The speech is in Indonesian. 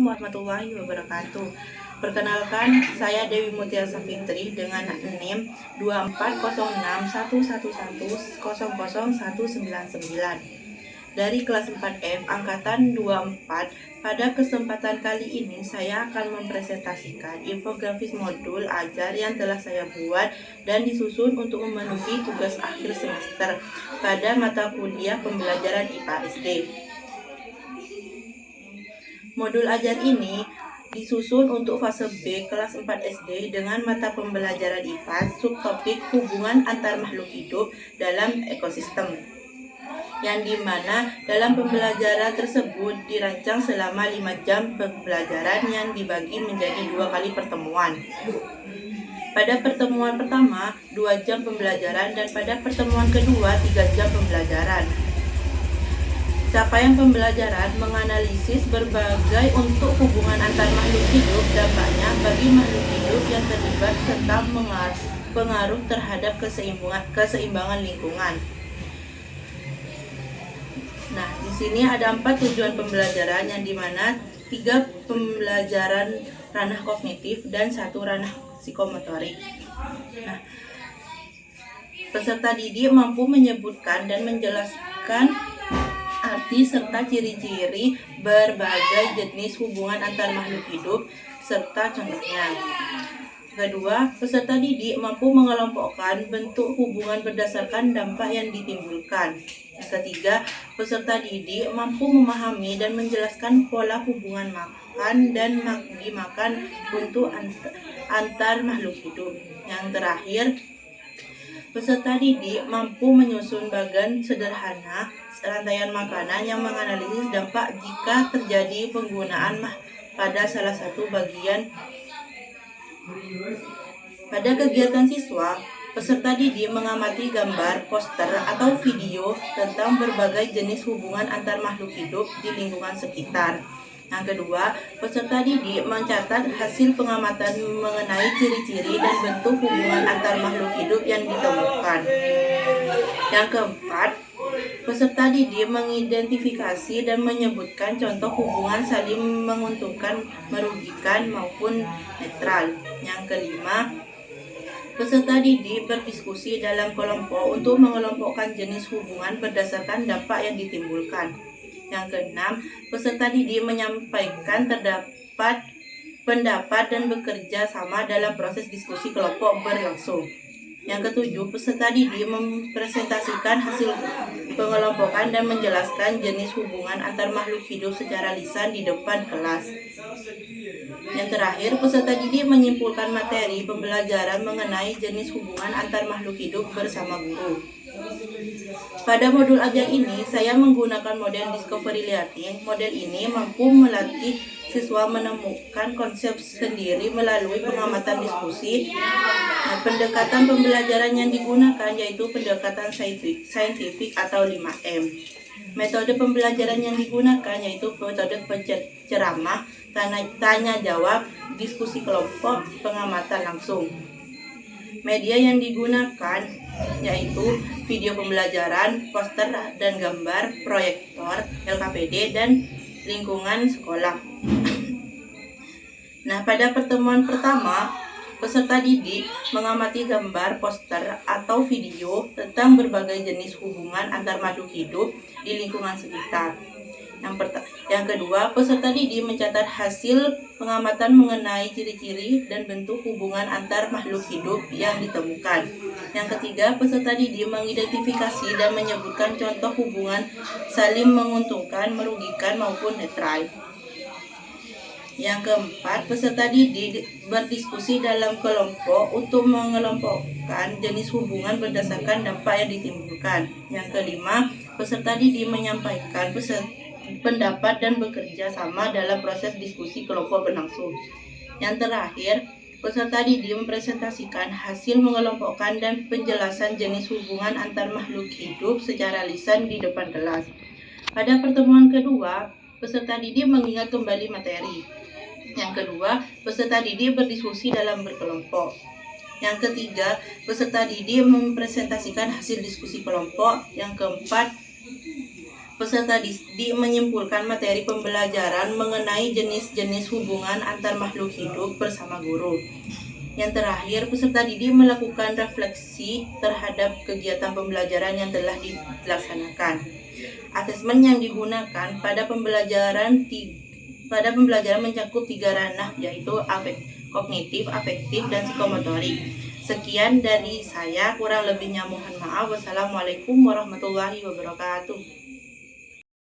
warahmatullahi wabarakatuh. Perkenalkan, saya Dewi Mutiara Safitri dengan NIM 240611000199 dari kelas 4F angkatan 24. Pada kesempatan kali ini saya akan mempresentasikan infografis modul ajar yang telah saya buat dan disusun untuk memenuhi tugas akhir semester pada mata kuliah pembelajaran IPA SD. Modul ajar ini disusun untuk fase B kelas 4 SD dengan mata pembelajaran IPA subtopik hubungan antar makhluk hidup dalam ekosistem, yang dimana dalam pembelajaran tersebut dirancang selama 5 jam pembelajaran yang dibagi menjadi 2 kali pertemuan. Pada pertemuan pertama 2 jam pembelajaran dan pada pertemuan kedua 3 jam pembelajaran. Capaian pembelajaran menganalisis berbagai untuk hubungan antar makhluk hidup, dampaknya bagi makhluk hidup yang terlibat serta pengaruh terhadap keseimbangan lingkungan. Nah, di sini ada 4 tujuan pembelajaran yang dimana 3 pembelajaran ranah kognitif dan 1 ranah psikomotorik. Nah, peserta didik mampu menyebutkan dan menjelaskan arti serta ciri-ciri berbagai jenis hubungan antar makhluk hidup serta contohnya. Kedua, peserta didik mampu mengelompokkan bentuk hubungan berdasarkan dampak yang ditimbulkan. Yang ketiga, peserta didik mampu memahami dan menjelaskan pola hubungan makan dan dimakan untuk antar makhluk hidup. Yang terakhir, peserta didik mampu menyusun bagan sederhana rantaian makanan yang menganalisis dampak jika terjadi penggunaan pada salah satu bagian. Pada kegiatan siswa, peserta didik mengamati gambar, poster, atau video tentang berbagai jenis hubungan antar makhluk hidup di lingkungan sekitar. Yang kedua, peserta didik mencatat hasil pengamatan mengenai ciri-ciri dan bentuk hubungan antar makhluk hidup yang ditemukan. Yang keempat, peserta didik mengidentifikasi dan menyebutkan contoh hubungan saling menguntungkan, merugikan, maupun netral. Yang kelima, peserta didik berdiskusi dalam kelompok untuk mengelompokkan jenis hubungan berdasarkan dampak yang ditimbulkan. Yang keenam, peserta didik menyampaikan terdapat pendapat dan bekerja sama dalam proses diskusi kelompok berlangsung. Yang ketujuh, peserta didik mempresentasikan hasil pengelompokan dan menjelaskan jenis hubungan antar makhluk hidup secara lisan di depan kelas. Yang terakhir, peserta didik menyimpulkan materi pembelajaran mengenai jenis hubungan antar makhluk hidup bersama guru. Pada modul ajar ini, saya menggunakan model Discovery Learning. Model ini mampu melatih siswa menemukan konsep sendiri melalui pengamatan diskusi. Nah, pendekatan pembelajaran yang digunakan yaitu pendekatan saintifik atau 5M. Metode pembelajaran yang digunakan yaitu metode ceramah, tanya jawab, diskusi kelompok, pengamatan langsung. Media yang digunakan yaitu video pembelajaran, poster dan gambar, proyektor, LKPD, dan lingkungan sekolah. Nah, pada pertemuan pertama, peserta didik mengamati gambar, poster, atau video tentang berbagai jenis hubungan antar makhluk hidup di lingkungan sekitar. Yang kedua, peserta didik mencatat hasil pengamatan mengenai ciri-ciri dan bentuk hubungan antar makhluk hidup yang ditemukan. Yang ketiga, peserta didik mengidentifikasi dan menyebutkan contoh hubungan saling menguntungkan, merugikan, maupun netral. Yang keempat, peserta didik berdiskusi dalam kelompok untuk mengelompokkan jenis hubungan berdasarkan dampak yang ditimbulkan. Yang kelima, peserta didik menyampaikan pendapat dan bekerja sama dalam proses diskusi kelompok berlangsung. Yang terakhir, peserta didik mempresentasikan hasil mengelompokkan dan penjelasan jenis hubungan antar makhluk hidup secara lisan di depan kelas. Pada pertemuan kedua, peserta didik mengingat kembali materi. Yang kedua, peserta didik berdiskusi dalam berkelompok. Yang ketiga, peserta didik mempresentasikan hasil diskusi kelompok. Yang keempat, Peserta menyimpulkan materi pembelajaran mengenai jenis-jenis hubungan antar makhluk hidup bersama guru. Yang terakhir, peserta didik melakukan refleksi terhadap kegiatan pembelajaran yang telah dilaksanakan. Asesmen yang digunakan pada pembelajaran mencakup 3 ranah, yaitu kognitif, afektif, dan psikomotorik. Sekian dari saya, kurang lebihnya mohon maaf. Wassalamualaikum warahmatullahi wabarakatuh.